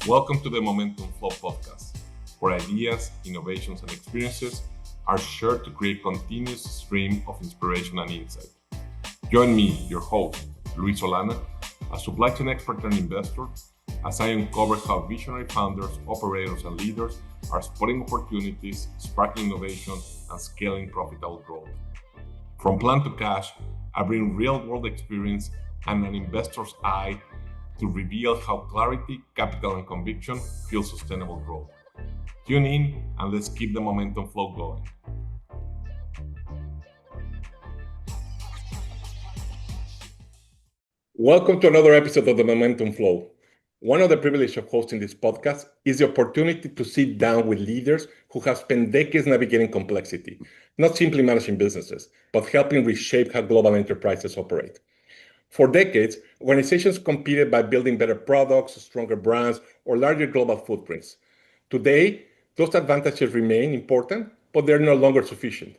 Welcome to the Momentum Flow podcast, where ideas, innovations, and experiences are shared to create a continuous stream of inspiration and insight. Join me, your host, Solana, a supply chain expert and investor, as I uncover how visionary founders, operators, and leaders are spotting opportunities, sparking innovation, and scaling profitable growth. From plan to cash, I bring real-world experience and an investor's eye to reveal how clarity, capital, and conviction fuel sustainable growth. Tune in and let's keep the momentum flow going. Welcome to another episode of the Momentum Flow. One of the privileges of hosting this podcast is the opportunity to sit down with leaders who have spent decades navigating complexity, not simply managing businesses, but helping reshape how global enterprises operate. For decades, organizations competed by building better products, stronger brands, or larger global footprints. Today, those advantages remain important, but they're no longer sufficient.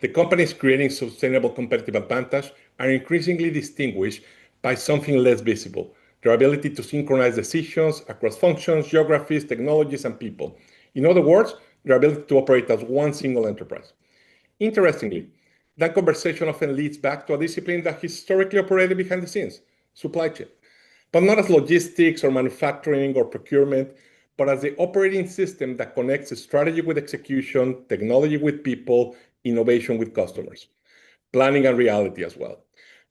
The companies creating sustainable competitive advantage are increasingly distinguished by something less visible: their ability to synchronize decisions across functions, geographies, technologies, and people. In other words, their ability to operate as one single enterprise. Interestingly, that conversation often leads back to a discipline that historically operated behind the scenes: supply chain. But not as logistics or manufacturing or procurement, but as the operating system that connects strategy with execution, technology with people, innovation with customers, planning and reality as well.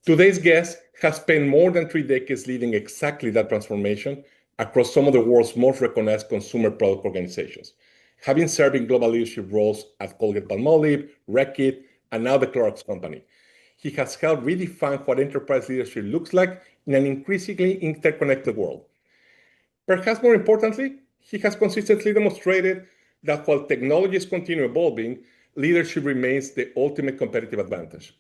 Today's guest has spent more than 3 decades leading exactly that transformation across some of the world's most recognized consumer product organizations, having served in global leadership roles at Colgate-Palmolive, Reckitt, and now the Clorox Company. He has helped redefine what enterprise leadership looks like in an increasingly interconnected world. Perhaps more importantly, he has consistently demonstrated that while technologies continue evolving, leadership remains the ultimate competitive advantage.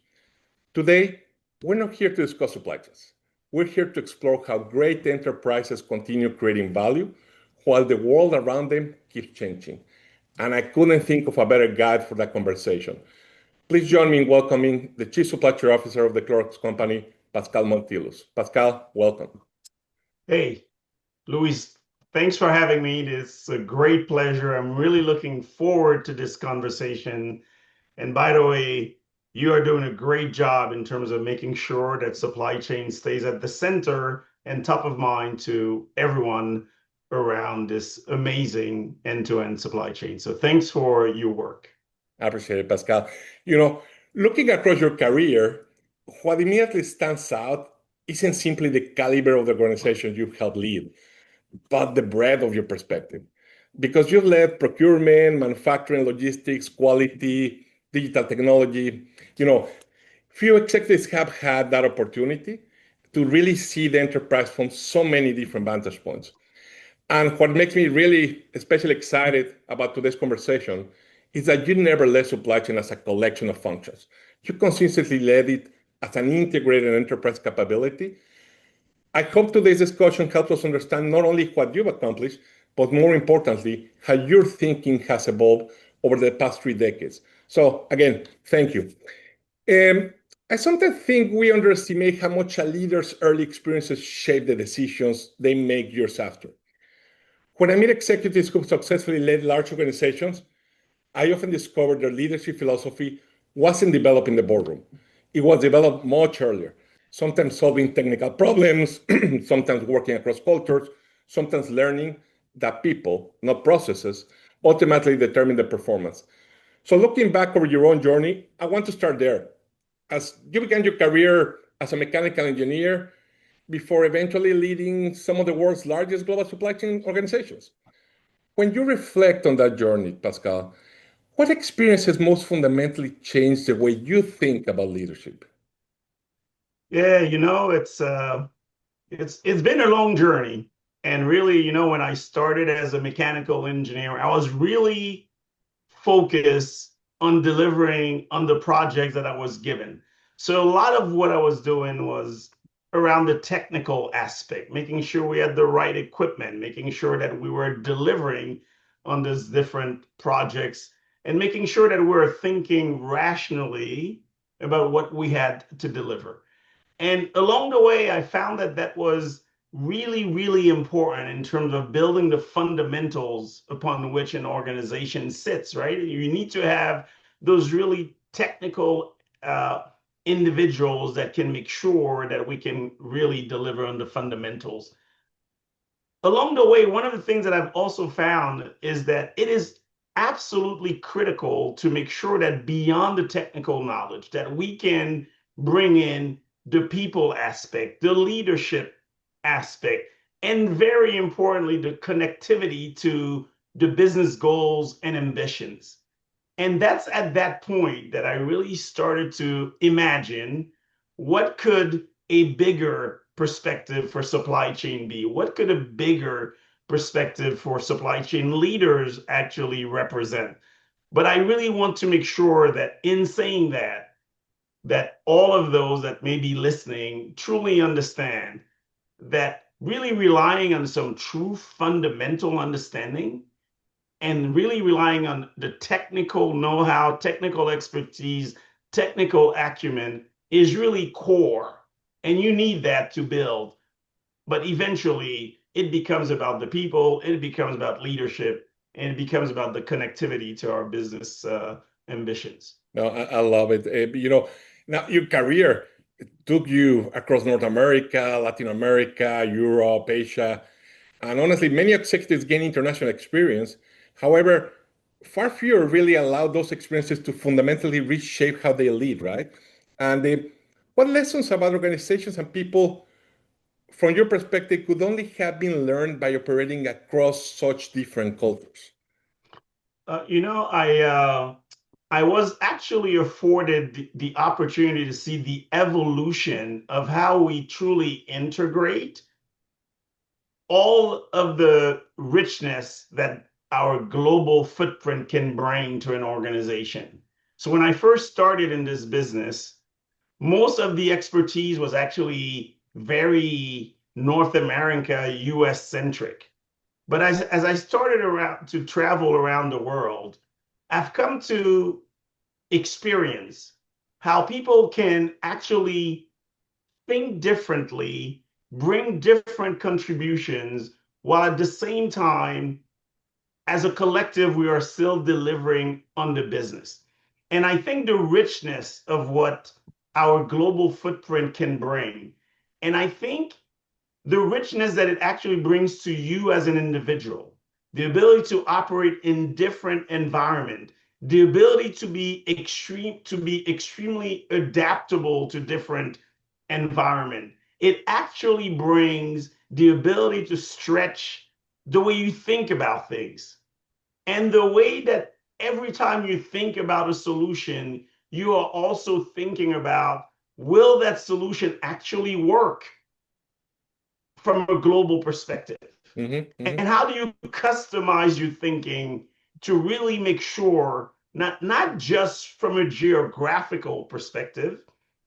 Today, we're not here to discuss supply chains. We're here to explore how great enterprises continue creating value while the world around them keeps changing. And I couldn't think of a better guide for that conversation. Please join me in welcoming the Chief Supply Chain Officer of the Clorox Company, Pascal Montilus. Pascal, welcome. Hey, Luis, thanks for having me. It's a great pleasure. I'm really looking forward to this conversation. And by the way, you are doing a great job in terms of making sure that supply chain stays at the center and top of mind to everyone around this amazing end-to-end supply chain. So thanks for your work. I appreciate it, Pascal. Looking across your career, what immediately stands out isn't simply the caliber of the organization you've helped lead, but the breadth of your perspective. Because you've led procurement, manufacturing, logistics, quality, digital technology. Few executives have had that opportunity to really see the enterprise from so many different vantage points. And what makes me really especially excited about today's conversation is that you never led supply chain as a collection of functions. You consistently led it as an integrated enterprise capability. I hope today's discussion helps us understand not only what you've accomplished, but more importantly, how your thinking has evolved over the past 3 decades. So again, thank you. I sometimes think we underestimate how much a leader's early experiences shape the decisions they make years after. When I meet executives who successfully led large organizations, I often discover their leadership philosophy wasn't developed in the boardroom. It was developed much earlier, sometimes solving technical problems, sometimes working across cultures, sometimes learning that people, not processes, ultimately determine the performance. So looking back over your own journey, I want to start there. As you began your career as a mechanical engineer before eventually leading some of the world's largest global supply chain organizations. When you reflect on that journey, Pascal, what experience has most fundamentally changed the way you think about leadership? Yeah, it's been a long journey. And really, when I started as a mechanical engineer, I was really focused on delivering on the projects that I was given. So a lot of what I was doing was around the technical aspect, making sure we had the right equipment, making sure that we were delivering on these different projects, and making sure that we're thinking rationally about what we had to deliver. And along the way, I found that that was really, really important in terms of building the fundamentals upon which an organization sits, right? You need to have those really technical individuals that can make sure that we can really deliver on the fundamentals. Along the way, one of the things that I've also found is that it is absolutely critical to make sure that beyond the technical knowledge, that we can bring in the people aspect, the leadership aspect, and very importantly, the connectivity to the business goals and ambitions. And that's at that point that I really started to imagine what could a bigger perspective for supply chain be? What could a bigger perspective for supply chain leaders actually represent? But I really want to make sure that in saying that, that all of those that may be listening truly understand that really relying on some true fundamental understanding and really relying on the technical know-how, technical expertise, technical acumen is really core. And you need that to build. But eventually, it becomes about the people, it becomes about leadership, and it becomes about the connectivity to our business ambitions. No, I love it. Now your career took you across North America, Latin America, Europe, Asia, and honestly, many executives gain international experience. However, far fewer really allow those experiences to fundamentally reshape how they lead, right? And what lessons about organizations and people, from your perspective, could only have been learned by operating across such different cultures? You know, I was actually afforded the opportunity to see the evolution of how we truly integrate all of the richness that our global footprint can bring to an organization. So when I first started in this business, most of the expertise was actually very North America, US centric. But as I started around to travel around the world, I've come to experience how people can actually think differently, bring different contributions, while at the same time, as a collective, we are still delivering on the business. And I think the richness of what our global footprint can bring, and I think the richness that it actually brings to you as an individual, the ability to operate in different environment, the ability to be extremely adaptable to different environment. It actually brings the ability to stretch the way you think about things and the way that every time you think about a solution, you are also thinking about, will that solution actually work from a global perspective? Hmm. And how do you customize your thinking to really make sure, not just from a geographical perspective,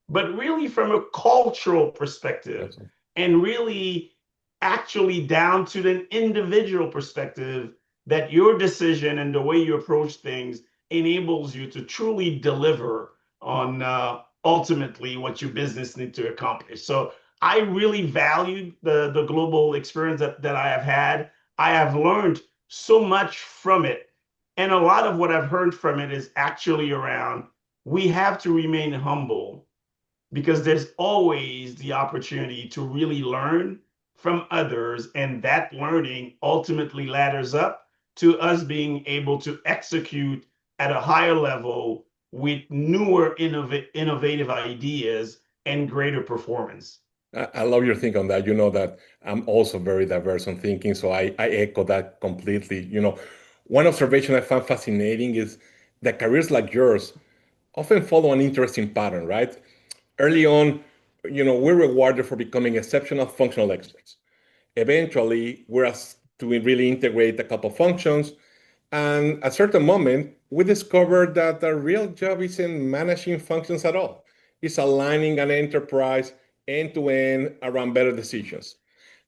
but really from a cultural perspective, hmm and really actually down to the individual perspective, that your decision and the way you approach things enables you to truly deliver on ultimately what your business needs to accomplish. So I really valued the global experience that I have had. I have learned so much from it. And a lot of what I've heard from it is actually around, we have to remain humble because there's always the opportunity to really learn from others. And that learning ultimately ladders up to us being able to execute at a higher level with newer innovative ideas and greater performance. I love your think on that. You know that I'm also very diverse on thinking, so I echo that completely. One observation I found fascinating is that careers like yours often follow an interesting pattern, right? Early on, we're rewarded for becoming exceptional functional experts. Eventually, we're asked to really integrate a couple functions. And at a certain moment, we discovered that the real job isn't managing functions at all. It's aligning an enterprise end to end around better decisions.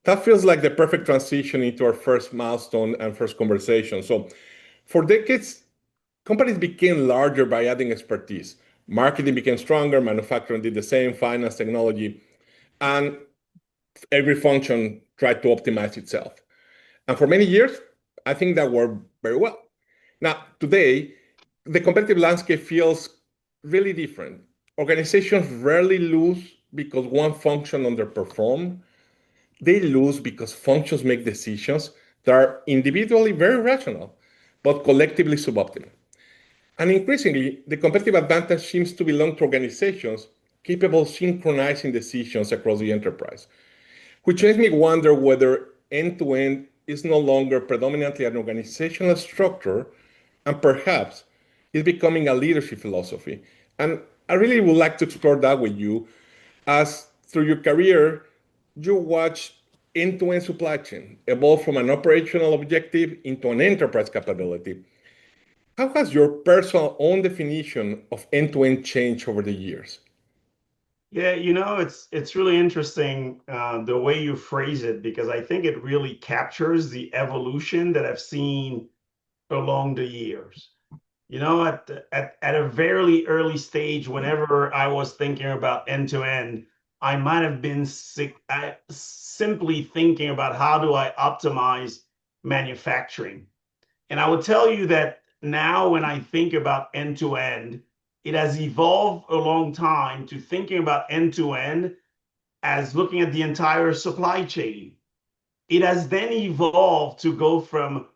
That feels like the perfect transition into our first milestone and first conversation. So, for decades, companies became larger by adding expertise. Marketing became stronger, manufacturing did the same, finance, technology. And every function tried to optimize itself. And for many years, I think that worked very well. Now, today, the competitive landscape feels really different. Organizations rarely lose because one function underperformed. They lose because functions make decisions that are individually very rational, but collectively suboptimal. And increasingly, the competitive advantage seems to belong to organizations capable of synchronizing decisions across the enterprise, which makes me wonder whether end to end is no longer predominantly an organizational structure and perhaps is becoming a leadership philosophy. And I really would like to explore that with you as through your career, you watch end to end supply chain evolve from an operational objective into an enterprise capability. How has your personal own definition of end to end changed over the years? Yeah, it's really interesting the way you phrase it because I think it really captures the evolution that I've seen along the years. At a very early stage, whenever I was thinking about end to end, I might have been simply thinking about how do I optimize manufacturing. And I will tell you that now, when I think about end to end, it has evolved a long time to thinking about end to end as looking at the entire supply chain. It has then evolved to go from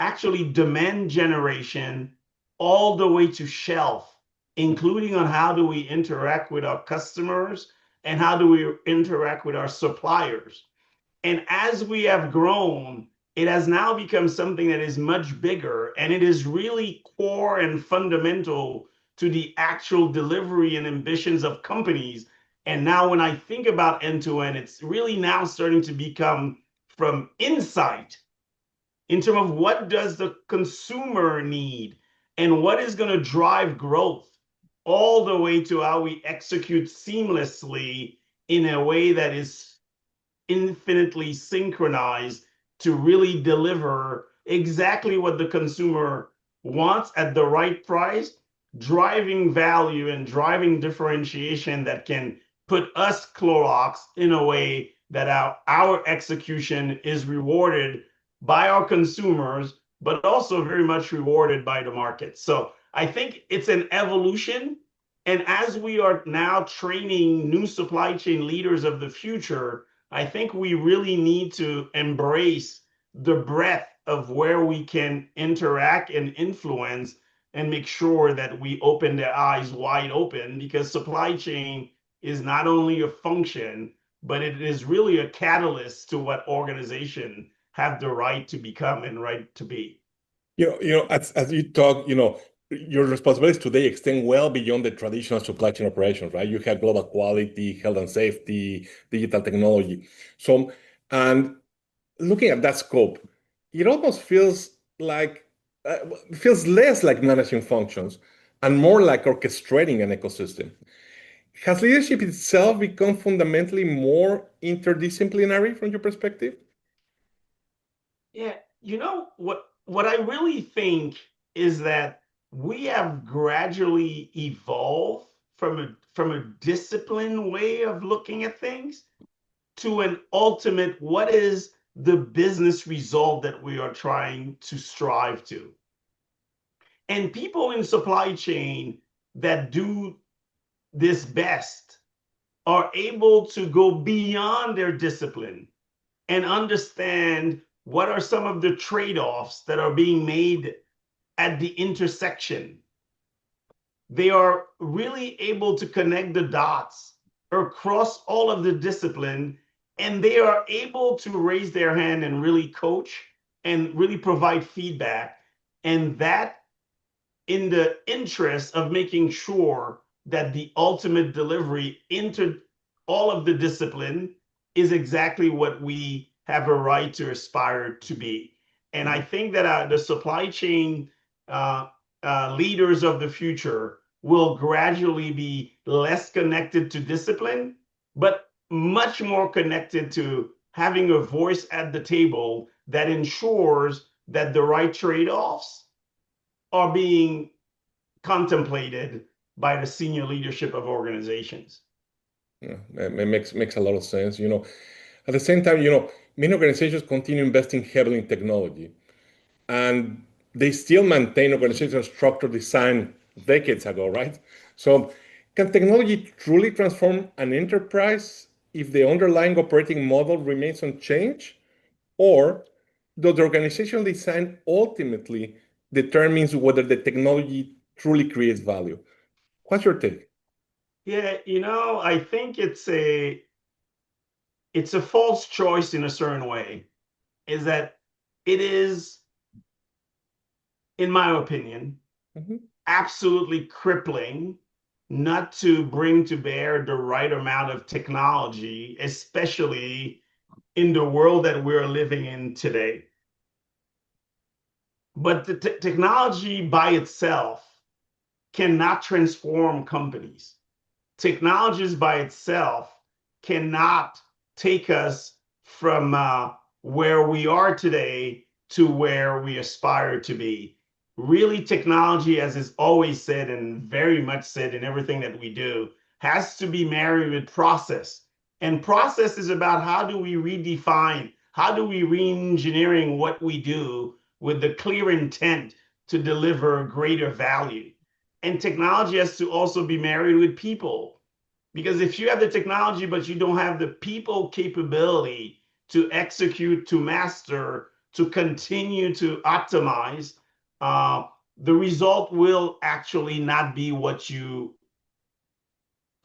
actually demand generation all the way to shelf, including on how do we interact with our customers and how do we interact with our suppliers. And as we have grown, it has now become something that is much bigger and it is really core and fundamental to the actual delivery and ambitions of companies. And now, when I think about end to end, it's really now starting to become from insight in terms of what does the consumer need and what is going to drive growth all the way to how we execute seamlessly in a way that is infinitely synchronized to really deliver exactly what the consumer wants at the right price, driving value and driving differentiation that can put us Clorox in a way that our execution is rewarded by our consumers, but also very much rewarded by the market. So I think it's an evolution. And as we are now training new supply chain leaders of the future, I think we really need to embrace the breadth of where we can interact and influence and make sure that we open their eyes wide open because supply chain is not only a function, but it is really a catalyst to what organization have the right to become and right to be. As you talk, your responsibilities today extend well beyond the traditional supply chain operations, right? You have global quality, health and safety, digital technology. So, and looking at that scope, it almost feels less like managing functions and more like orchestrating an ecosystem. Has leadership itself become fundamentally more interdisciplinary from your perspective? Yeah, what I really think is that we have gradually evolved from a disciplined way of looking at things to an ultimate what is the business result that we are trying to strive to. And people in supply chain that do this best are able to go beyond their discipline and understand what are some of the trade-offs that are being made at the intersection. They are really able to connect the dots across all of the discipline, and they are able to raise their hand and really coach and really provide feedback. And that in the interest of making sure that the ultimate delivery into all of the discipline is exactly what we have a right to aspire to be. And I think that the supply chain uh, leaders of the future will gradually be less connected to discipline, but much more connected to having a voice at the table that ensures that the right trade offs are being contemplated by the senior leadership of organizations. Yeah, it makes a lot of sense. At the same time, many organizations continue investing heavily in technology, and they still maintain organizational structure designed decades ago, right? So, can technology truly transform an enterprise if the underlying operating model remains unchanged? Or does the organizational design ultimately determines whether the technology truly creates value? What's your take? Yeah, I think it's a false choice in a certain way, is that it is, in my opinion, Mhm. absolutely crippling not to bring to bear the right amount of technology, especially in the world that we're living in today. But the technology by itself cannot transform companies. Technologies by itself cannot take us from where we are today to where we aspire to be. Really, technology, as is always said and very much said in everything that we do, has to be married with process. And process is about how do we redefine, how do we re-engineering what we do with the clear intent to deliver greater value. And technology has to also be married with people. Because if you have the technology, but you don't have the people capability to execute, to master, to continue to optimize, uh, the result will actually not be what you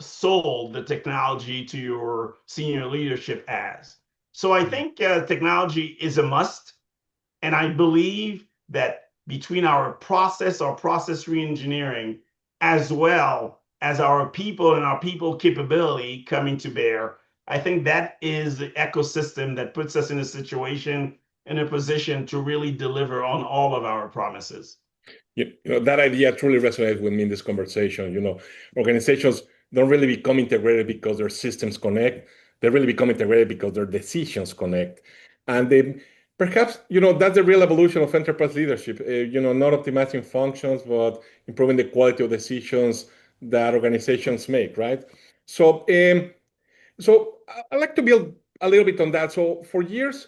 sold the technology to your senior leadership as. So I think technology is a must. And I believe that between our process reengineering, as well as our people and our people capability coming to bear, I think that is the ecosystem that puts us in a situation, in a position to really deliver on all of our promises. That idea truly resonates with me in this conversation. Organizations don't really become integrated because their systems connect. They really become integrated because their decisions connect. And they perhaps, that's the real evolution of enterprise leadership. Not optimizing functions, but improving the quality of decisions that organizations make, right? So, I like to build a little bit on that. So for years,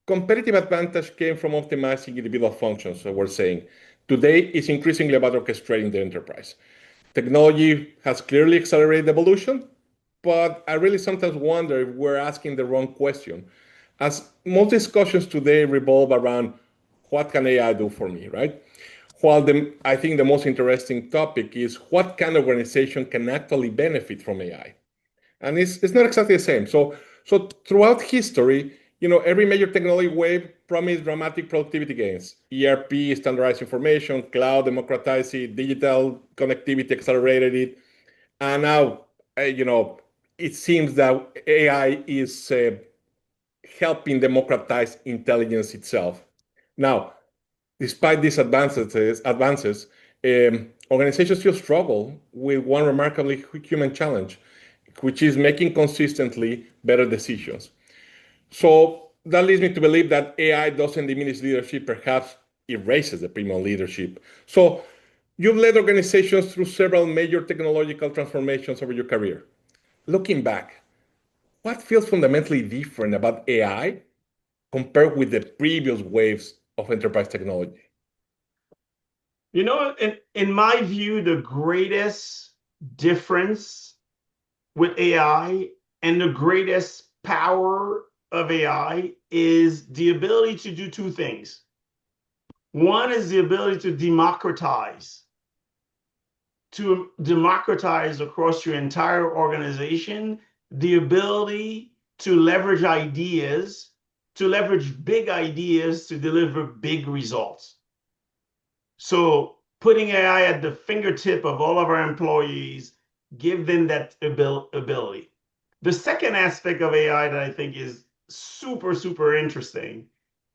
competitive advantage came from optimizing individual functions, so we're saying. Today, it's increasingly about orchestrating the enterprise. Technology has clearly accelerated evolution, but I really sometimes wonder if we're asking the wrong question. As most discussions today revolve around what can AI do for me, right? While I think the most interesting topic is what kind of organization can actually benefit from AI, and it's not exactly the same. So throughout history, every major technology wave promised dramatic productivity gains. ERP standardized information, cloud democratized it, digital connectivity accelerated it, and now it seems that AI is helping democratize intelligence itself. Now, despite these advances, organizations still struggle with one remarkably human challenge, which is making consistently better decisions. So that leads me to believe that AI doesn't diminish leadership, perhaps erases the premium leadership. So you've led organizations through several major technological transformations over your career. Looking back, what feels fundamentally different about AI compared with the previous waves of enterprise technology? In my view, the greatest difference with AI and the greatest power of AI is the ability to do two things. One is the ability to democratize across your entire organization, the ability to leverage ideas, to leverage big ideas to deliver big results. So putting AI at the fingertip of all of our employees, give them that ability. The second aspect of AI that I think is super, super interesting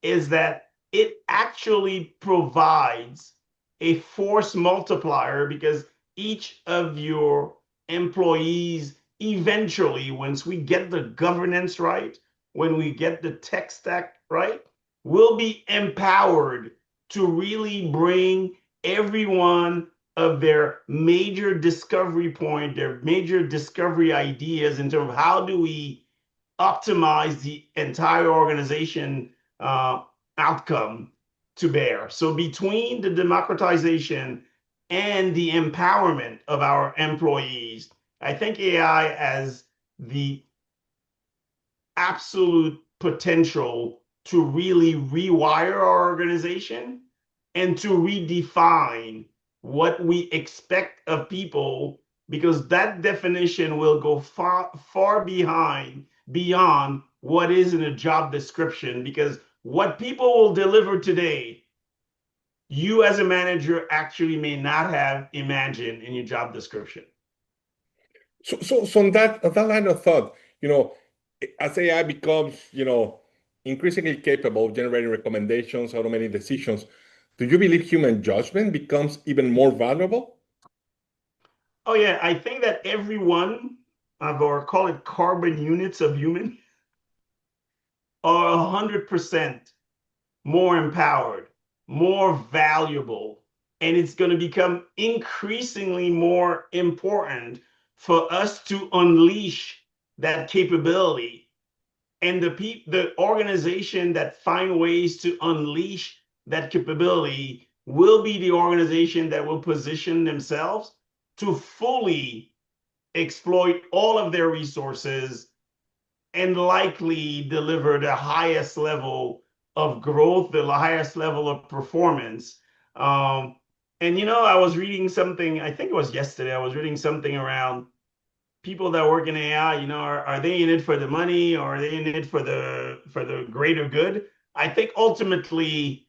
is that it actually provides a force multiplier because each of your employees, eventually, once we get the governance right, when we get the tech stack right, will be empowered to really bring every one of their major discovery point, their major discovery ideas in terms of how do we optimize the entire organization outcome to bear. So between the democratization and the empowerment of our employees, I think AI has the absolute potential to really rewire our organization and to redefine what we expect of people, because that definition will go far beyond what is in a job description. Because what people will deliver today, you as a manager actually may not have imagined in your job description. So on that line of thought, as AI becomes, increasingly capable of generating recommendations, automating decisions, do you believe human judgment becomes even more valuable? Oh yeah, I think that every one of our, call it, carbon units of human are 100% more empowered, more valuable, and it's going to become increasingly more important for us to unleash that capability. And the organization that find ways to unleash that capability will be the organization that will position themselves to fully exploit all of their resources and likely deliver the highest level of growth, the highest level of performance. Um, and I was reading something, I think it was yesterday, I was reading something around people that work in AI, are they in it for the money, or are they in it for the greater good? I think ultimately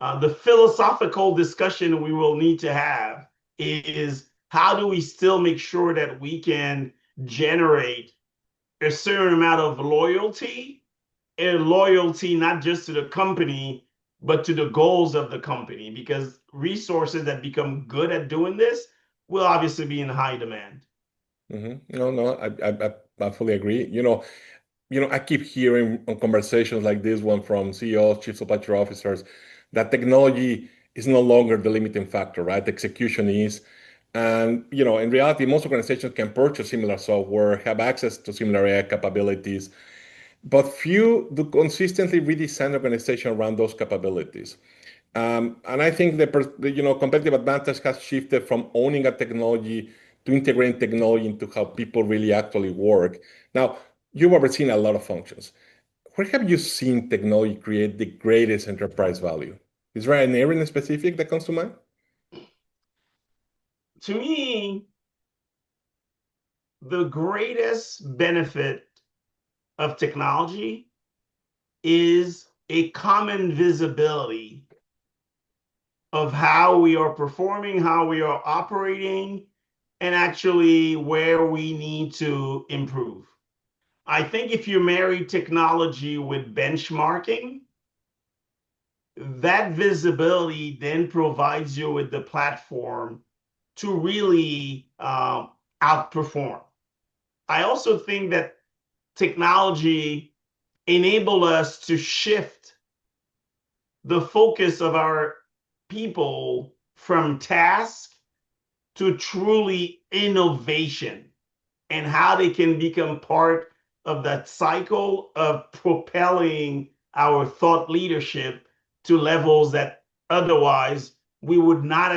the philosophical discussion we will need to have is, how do we still make sure that we can generate a certain amount of loyalty, and loyalty not just to the company, but to the goals of the company, because resources that become good at doing this will obviously be in high demand. No, no, I fully agree. I keep hearing on conversations like this one from CEOs, chief supply chain officers, that technology is no longer the limiting factor, right? Execution is. And, in reality, most organizations can purchase similar software, have access to similar AI capabilities, but few do consistently redesign organization around those capabilities. And I think the competitive advantage has shifted from owning a technology to integrating technology into how people really actually work. Now, you've overseen a lot of functions. Where have you seen technology create the greatest enterprise value? Is there an area in specific that comes to mind? To me, the greatest benefit of technology is a common visibility of how we are performing, how we are operating, and actually where we need to improve. I think if you marry technology with benchmarking, that visibility then provides you with the platform to really outperform. I also think that technology enable us to shift the focus of our people from task to truly innovation, and how they can become part of that cycle of propelling our thought leadership to levels that otherwise we would not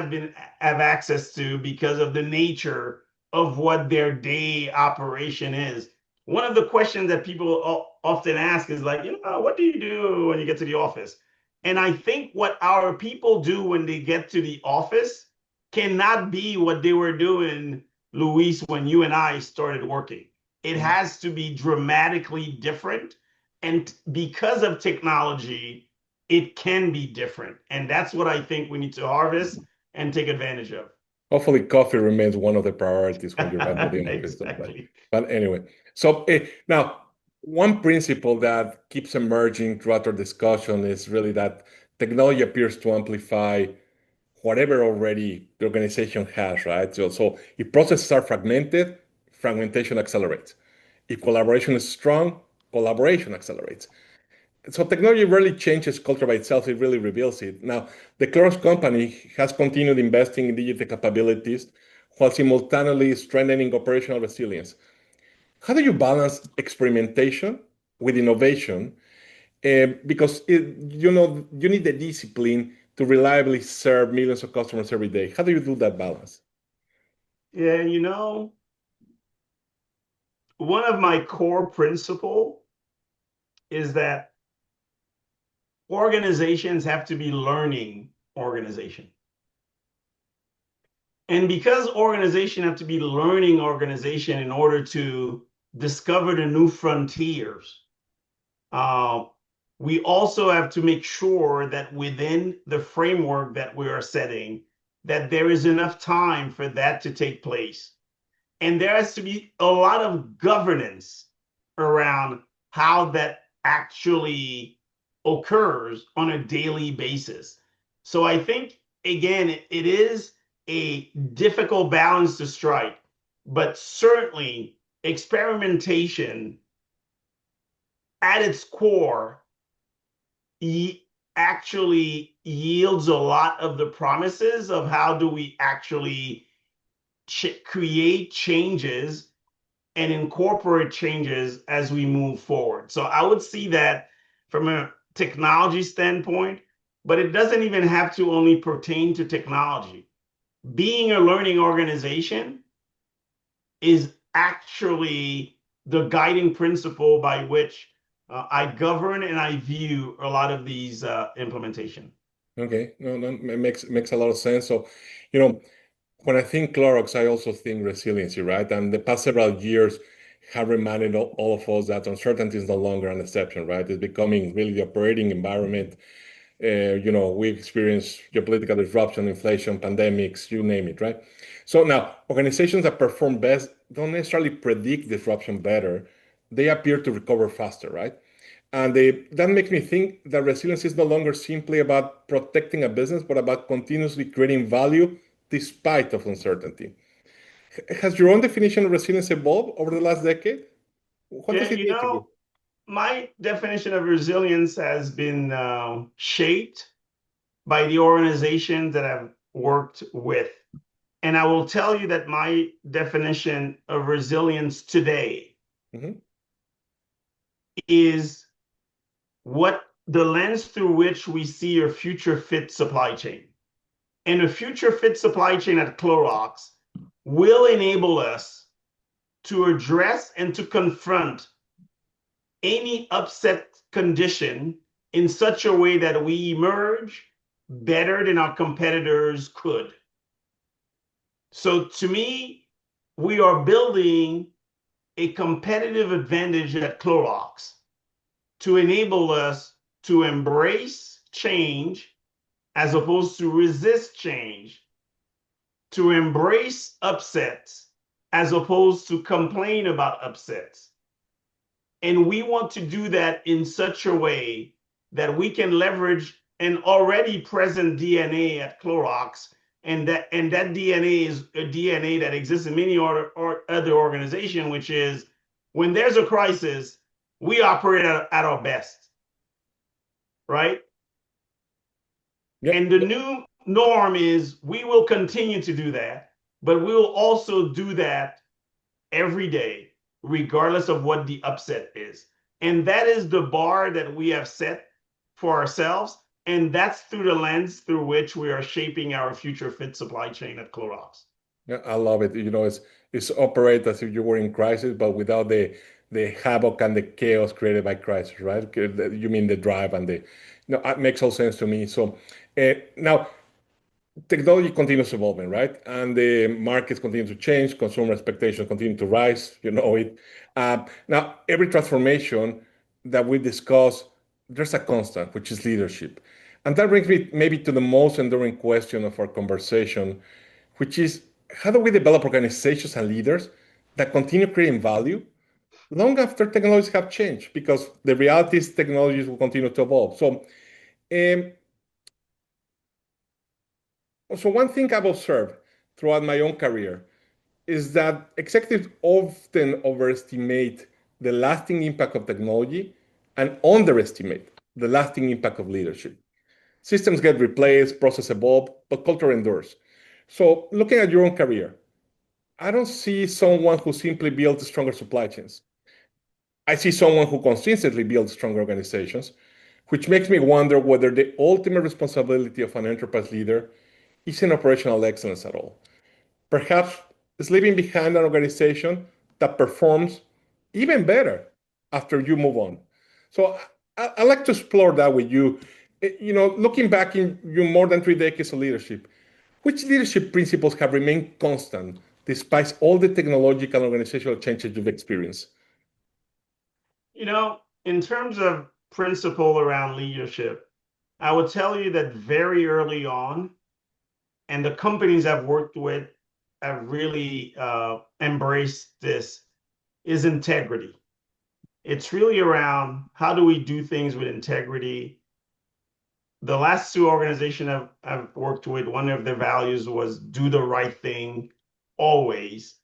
have access to, because of the nature of what their day operation is. One of the questions that people often ask is like, what do you do when you get to the office? And I think what our people do when they get to the office cannot be what they were doing, Luis, when you and I started working. It has to be dramatically different. And because of technology, it can be different. And that's what I think we need to harvest and take advantage of. Hopefully, coffee remains one of the priorities when you run to the office. Exactly. But anyway, so now one principle that keeps emerging throughout our discussion is really that technology appears to amplify whatever already the organization has, right? So if processes are fragmented, fragmentation accelerates. If collaboration is strong, collaboration accelerates. So technology rarely changes culture by itself, it really reveals it. Now, the Clorox Company has continued investing in digital capabilities while simultaneously strengthening operational resilience. How do you balance experimentation with innovation, because you need the discipline to reliably serve millions of customers every day. How do you do that balance? Yeah, one of my core principle is that organizations have to be learning organization. And because organization have to be learning organization in order to discover the new frontiers, uh, we also have to make sure that within the framework that we are setting, that there is enough time for that to take place. And there has to be a lot of governance around how that actually occurs on a daily basis. So I think, again, it is a difficult balance to strike, but certainly experimentation at its core actually yields a lot of the promises of how do we actually create changes and incorporate changes as we move forward. So I would see that from a technology standpoint, but it doesn't even have to only pertain to technology. Being a learning organization is actually the guiding principle by which I govern and I view a lot of these implementation. Okay, no, it makes a lot of sense. So, you know, when I think Clorox, I also think resiliency, right? And the past several years have reminded all of us that uncertainty is no longer an exception, right? It's becoming really the operating environment. We experience geopolitical disruption, inflation, pandemics, you name it, right? So now, organizations that perform best don't necessarily predict disruption better. They appear to recover faster, right? And that makes me think that resilience is no longer simply about protecting a business, but about continuously creating value despite of uncertainty. Has your own definition of resilience evolved over the last decade? What Yeah, does it mean to you? my definition of resilience has been shaped by the organizations that I've worked with. And I will tell you that my definition of resilience today Hmm. is what the lens through which we see a future fit supply chain. And a future fit supply chain at Clorox will enable us to address and to confront any upset condition in such a way that we emerge better than our competitors could. So to me, we are building a competitive advantage at Clorox to enable us to embrace change as opposed to resist change, to embrace upsets as opposed to complain about upsets. And we want to do that in such a way that we can leverage an already present DNA at Clorox, and that DNA is a DNA that exists in many other organizations, which is when there's a crisis, we operate at our best, right? Yeah, And the new norm is we will continue to do that, but we will also do that every day, regardless of what the upset is. And that is the bar that we have set for ourselves. And that's through the lens through which we are shaping our future fit supply chain at Clorox. yeah, I love it. It's operate as if you were in crisis, but without the havoc and the chaos created by crisis, right? You mean the drive and the, it makes all sense to me. So now technology continues evolving, right? And the markets continue to change, consumer expectations continue to rise, you know it. Now, every transformation that we discuss, there's a constant, which is leadership. And that brings me maybe to the most enduring question of our conversation, which is how do we develop organizations and leaders that continue creating value long after technologies have changed? Because the reality is technologies will continue to evolve. Um, so one thing I've observed throughout my own career is that executives often overestimate the lasting impact of technology and underestimate the lasting impact of leadership. Systems get replaced, process evolve, but culture endures. So looking at your own career, I don't see someone who simply built stronger supply chains. I see someone who consistently builds strong organizations, which makes me wonder whether the ultimate responsibility of an enterprise leader isn't operational excellence at all. Perhaps it's leaving behind an organization that performs even better after you move on. So I like to explore that with you. Looking back in your more than 3 decades of leadership, which leadership principles have remained constant despite all the technological and organizational changes you've experienced? In terms of principle around leadership, I would tell you that very early on, and the companies I've worked with have really embraced this, is integrity. It's really around how do we do things with integrity. The last two organizations I've worked with, one of their values was do the right thing always.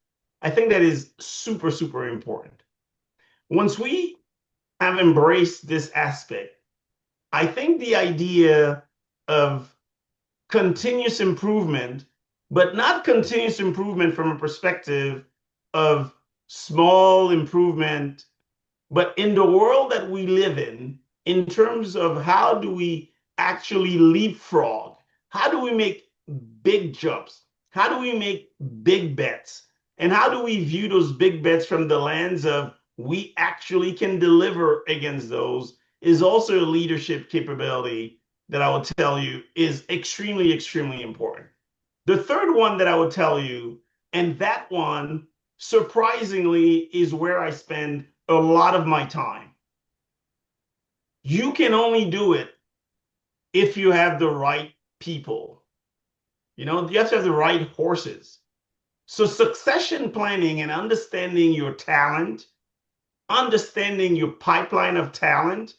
I think that is super, super important. Once we have embraced this aspect, I think the idea of continuous improvement, but not continuous improvement from a perspective of small improvement, but in the world that we live in terms of how do we actually leapfrog? How do we make big jumps? How do we make big bets? And how do we view those big bets from the lens of we actually can deliver against those is also a leadership capability that I would tell you is extremely, extremely important. The third one that I would tell you, and that one surprisingly is where I spend a lot of my time. You can only do it if you have the right people. You have to have the right horses. So succession planning and understanding your talent, understanding your pipeline of talent,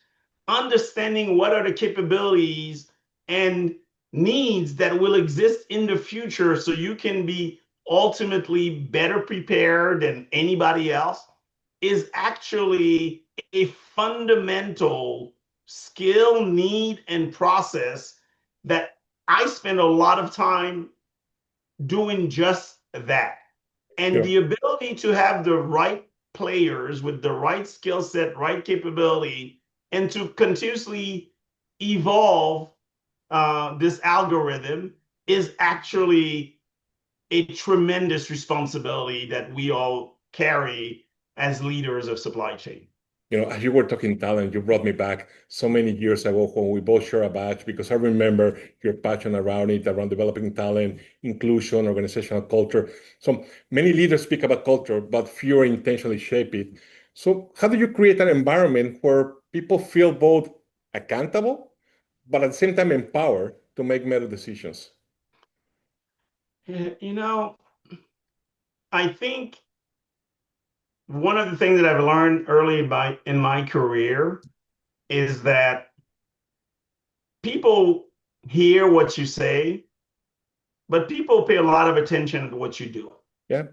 understanding what are the capabilities and needs that will exist in the future so you can be ultimately better prepared than anybody else is actually a fundamental skill, need, and process that I spend a lot of time doing just that. And Yeah. the ability to have the right players with the right skill set, right capability, and to continuously evolve this algorithm is actually a tremendous responsibility that we all carry as leaders of supply chain. As you were talking talent, you brought me back so many years ago when we both share a badge because I remember your passion around it, around developing talent, inclusion, organizational culture. So many leaders speak about culture, but fewer intentionally shape it. So how do you create an environment where people feel both accountable, but at the same time empowered to make better decisions? You know, I think one of the things that I've learned early in my career is that people hear what you say, but people pay a lot of attention to what you do. Yeah.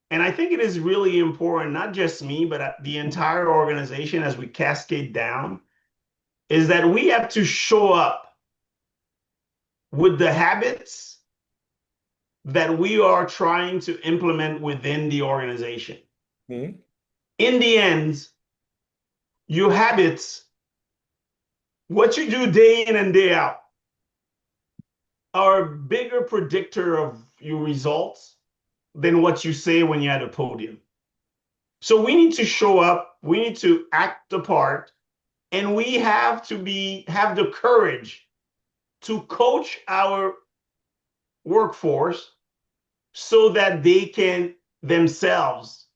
And I think it is really important, not just me, but the entire organization as we cascade down, is that we have to show up with the habits that we are trying to implement within the organization. Mhm. In the end, your habits, what you do day in and day out, are a bigger predictor of your results than what you say when you're at a podium. So we need to show up, we need to act the part, and we have to have the courage to coach our workforce so that they can themselves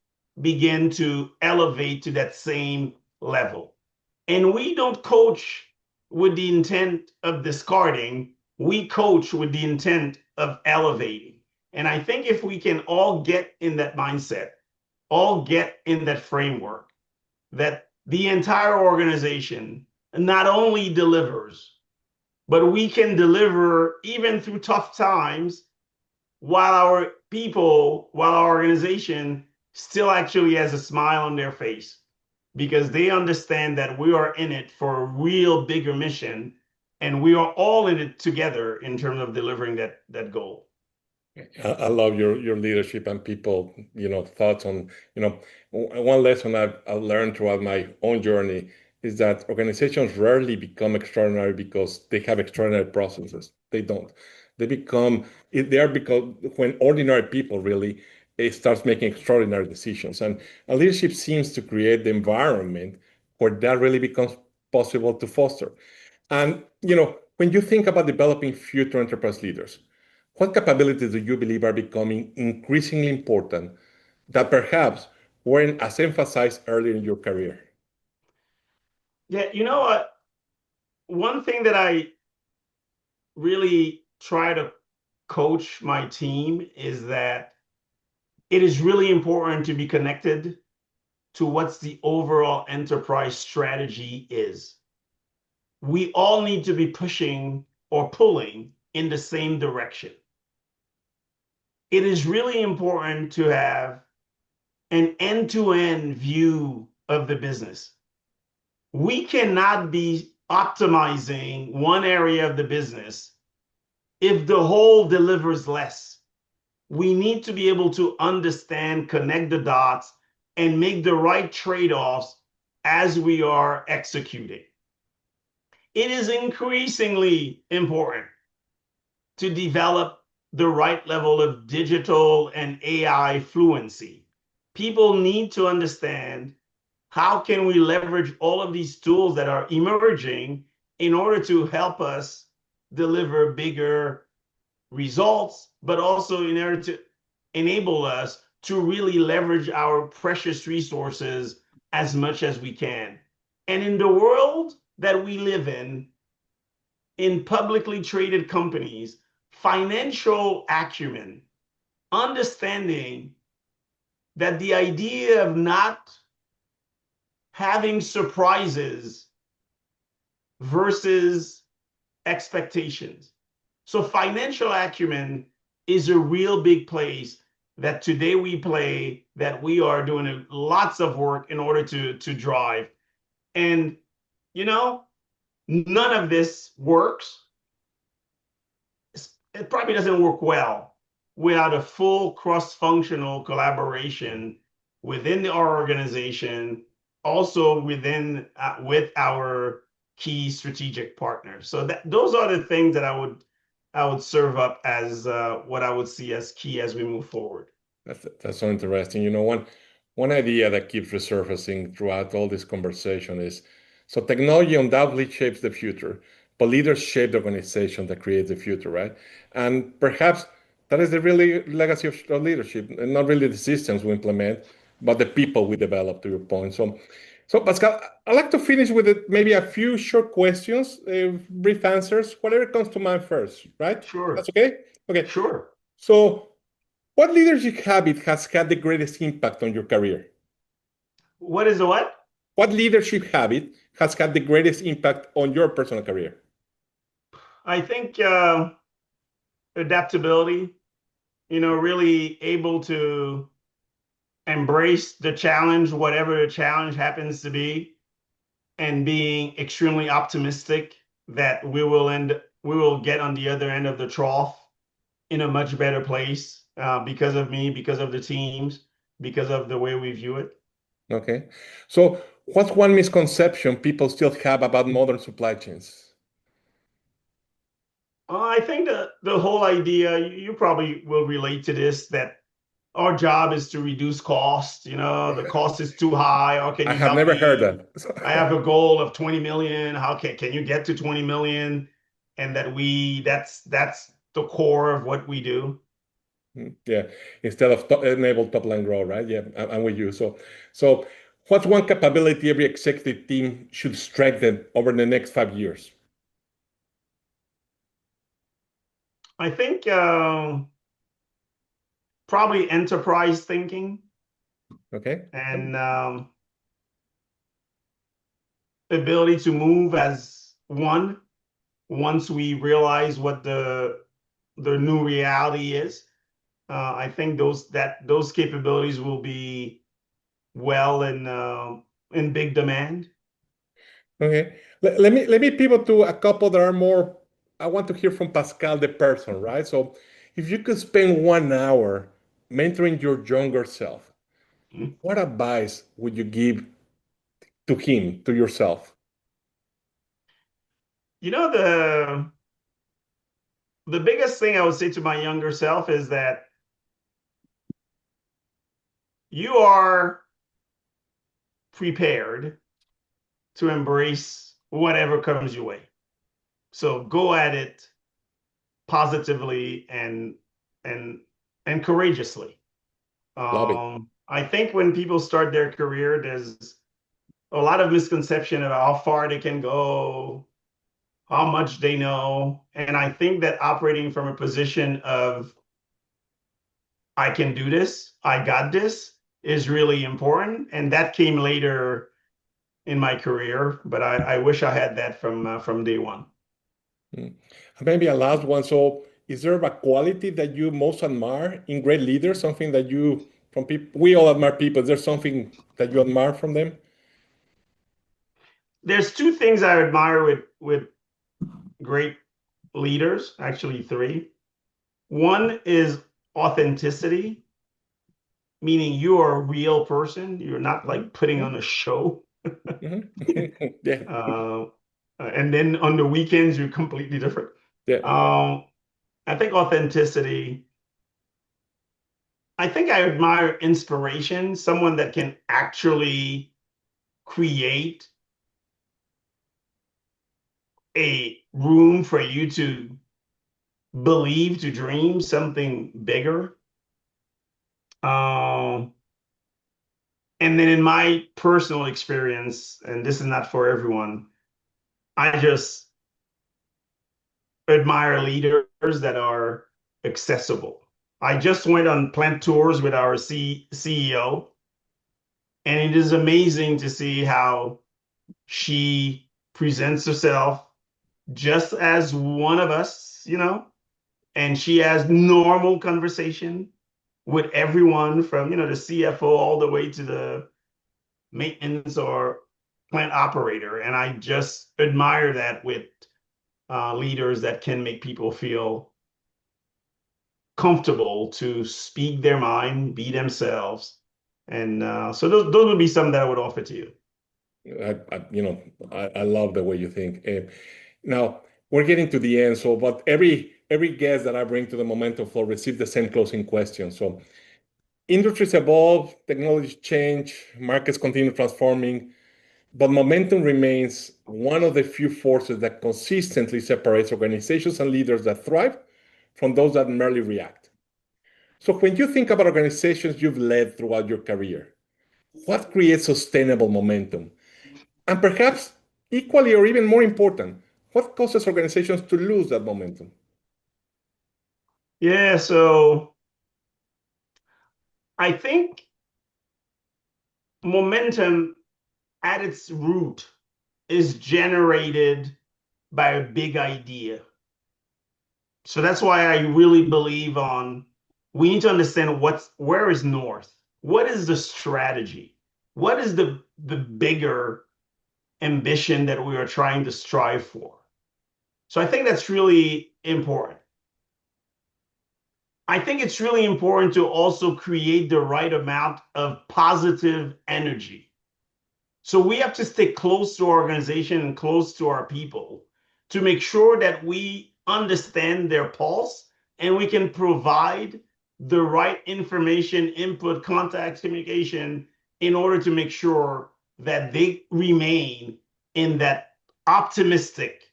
begin to elevate to that same level. And we don't coach with the intent of discarding, we coach with the intent of elevating. And I think if we can all get in that mindset, all get in that framework, that the entire organization not only delivers, but we can deliver even through tough times while our people, while our organization still actually has a smile on their face because they understand that we are in it for a real bigger mission and we are all in it together in terms of delivering that goal. I love your leadership and people, thoughts on, one lesson I've learned throughout my own journey is that organizations rarely become extraordinary because they have extraordinary processes. They don't. They become, they are because when ordinary people really starts making extraordinary decisions. And leadership seems to create the environment where that really becomes possible to foster. And, when you think about developing future enterprise leaders, what capabilities do you believe are becoming increasingly important that perhaps weren't as emphasized earlier in your career? Yeah, you know what? One thing that I really try to coach my team is that it is really important to be connected to what's the overall enterprise strategy is. We all need to be pushing or pulling in the same direction. It is really important to have an end-to-end view of the business. We cannot be optimizing one area of the business if the whole delivers less. We need to be able to understand, connect the dots, and make the right trade-offs as we are executing. It is increasingly important to develop the right level of digital and AI fluency. People need to understand how can we leverage all of these tools that are emerging in order to help us deliver bigger results, but also in order to enable us to really leverage our precious resources as much as we can. And in the world that we live in publicly traded companies, financial acumen, understanding that the idea of not having surprises versus expectations. So financial acumen is a real big place that today we play, that we are doing lots of work in order to drive. And, you know, none of this works. It probably doesn't work well without a full cross-functional collaboration within our organization, also within with our key strategic partners. So those are the things that I would serve up as what I would see as key as we move forward. That's so interesting. One idea that keeps resurfacing throughout all this conversation is so technology undoubtedly shapes the future, but leaders shape the organization that creates the future, right? And perhaps that is the really legacy of leadership, and not really the systems we implement, but the people we develop, to your point. So Pascal, I'd like to finish with maybe a few short questions, brief answers, whatever comes to mind first, right? That's Sure, okay? Okay. sure. So, what leadership habit has had the greatest impact on your career? What is the what? What leadership habit has had the greatest impact on your personal career? I think adaptability, really able to embrace the challenge, whatever the challenge happens to be, and being extremely optimistic that we will get on the other end of the trough in a much better place because of me, because of the teams, because of the way we view it. Okay. So, what's one misconception people still have about modern supply chains? I think the whole idea, you probably will relate to this, that our job is to reduce cost. The cost is too high. How can I you have help never heard me? I that. have a goal of 20 million. How can you get to 20 million? And that's the core of what we do. Yeah, instead of enable top line growth, right? Yeah, I'm with you. So what's one capability every executive team should strengthen over the next 5 years? I think probably enterprise thinking Okay. and ability to move as one once we realize what the new reality is. I think those capabilities will be well in big demand. Okay. Let me pivot to a couple that are more. I want to hear from Pascal, the person, right? So If you could spend 1 hour mentoring your younger self, Mhm. what advice would you give to him, to yourself? You know, the biggest thing I would say to my younger self is that you are prepared to embrace whatever comes your way. So go at it positively and and courageously. Love it. I think when people start their career, there's a lot of misconception about how far they can go, how much they know. And I think that operating from a position of I can do this, I got this is really important. And that came later in my career, but I wish I had that from day one. Mm. Maybe a last one. So, is there a quality that you most admire in great leaders? Something that you, from people, we all admire people. Is there something that you admire from them? There's two things I admire with great leaders, actually three. One is authenticity, meaning you are a real person. You're not like putting Mhm, on a show. mhm. Yeah, Uh, and then on the weekends, you're completely different. yeah. Um, I think authenticity. I think I admire inspiration, someone that can actually create a room for you to believe, to dream something bigger. Um, and then in my personal experience, and this is not for everyone, I just admire leaders that are accessible. I just went on plant tours with our CEO, and it is amazing to see how she presents herself just as one of us, and she has normal conversation with everyone from, the CFO all the way to the maintenance or plant operator. And I just admire that with leaders that can make people feel comfortable to speak their mind, be themselves. And so those would be some that I would offer to you. I love the way you think. Now we're getting to the end. So, but every guest that I bring to the Momentum Flow receives the same closing question. So, industries evolve, technology change, markets continue transforming, but momentum remains one of the few forces that consistently separates organizations and leaders that thrive from those that merely react. So, when you think about organizations you've led throughout your career, what creates sustainable momentum? And perhaps equally or even more important, what causes organizations to lose that momentum? Yeah, so I think momentum at its root is generated by a big idea. So that's why I really believe on we need to understand where is north? What is the strategy? What is the bigger ambition that we are trying to strive for? So I think that's really important. I think it's really important to also create the right amount of positive energy. So we have to stay close to our organization and close to our people to make sure that we understand their pulse and we can provide the right information, input, contact, communication in order to make sure that they remain in that optimistic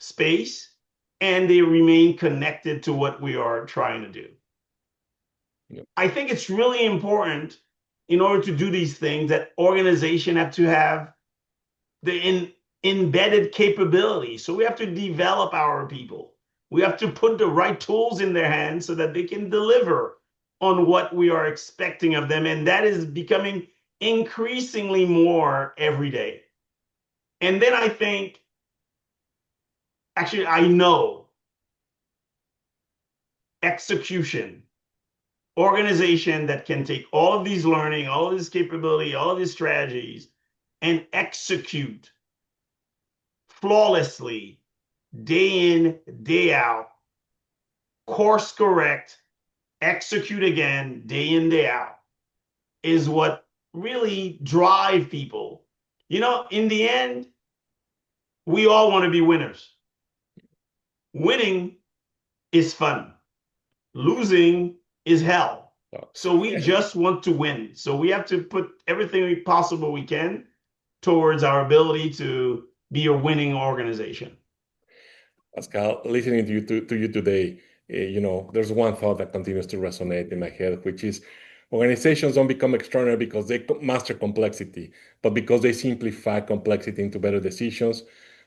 space and they remain connected to what we are trying to do. Yeah. I think it's really important in order to do these things that organization have to have embedded capability. So we have to develop our people. We have to put the right tools in their hands so that they can deliver on what we are expecting of them. And that is becoming increasingly more every day. And then I think, actually, I know execution, organization that can take all of these learning, all of this capability, all of these strategies, and execute flawlessly day in, day out course correct, execute again, day in, day out, is what really drive people. In the end, we all want to be winners. Winning is fun. Losing is hell. So we just want to win. So we have to put everything possible we can towards our ability to be a winning organization. Pascal, listening to you today, there's one thought that continues to resonate in my head, which is organizations don't become extraordinary because they master complexity, but because they simplify complexity into better decisions.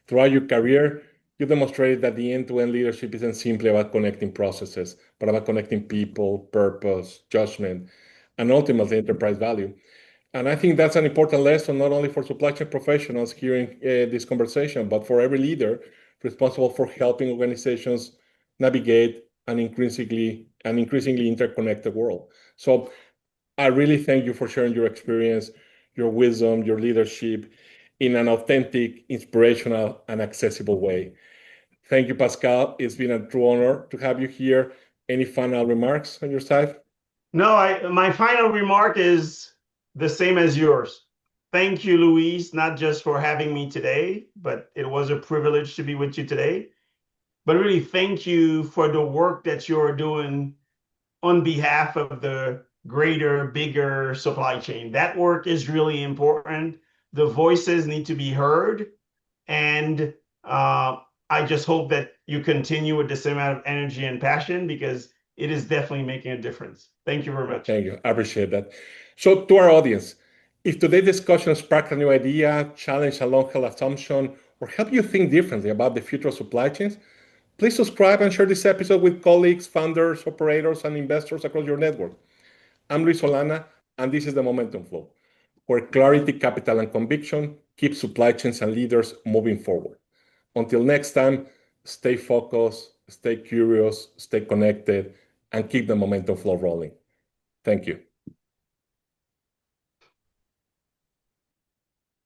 Throughout your career, you demonstrated that the end-to-end leadership isn't simply about connecting processes, but about connecting people, purpose, judgment, and ultimately enterprise value. And I think that's an important lesson, not only for supply chain professionals hearing this conversation, but for every leader responsible for helping organizations navigate an increasingly interconnected world. So I really thank you for sharing your experience, your wisdom, your leadership in an authentic, inspirational, and accessible way. Thank you, Pascal. It's been a true honor to have you here. Any final remarks on your side? No, my final remark is the same as yours. Thank you, Luis, not just for having me today, but it was a privilege to be with you today. But really, thank you for the work that you're doing on behalf of the greater, bigger supply chain. That work is really important. The voices need to be heard. And I just hope that you continue with the same amount of energy and passion because it is definitely making a difference. Thank you very much. Thank you. I appreciate that. So, to our audience, if today's discussion sparked a new idea, challenged a long-held assumption, or helped you think differently about the future of supply chains, please subscribe and share this episode with colleagues, founders, operators, and investors across your network. I'm Luis Solana, and this is the Momentum Flow, where clarity, capital, and conviction keep supply chains and leaders moving forward. Until next time, stay focused, stay curious, stay connected, and keep the momentum flow rolling. Thank you.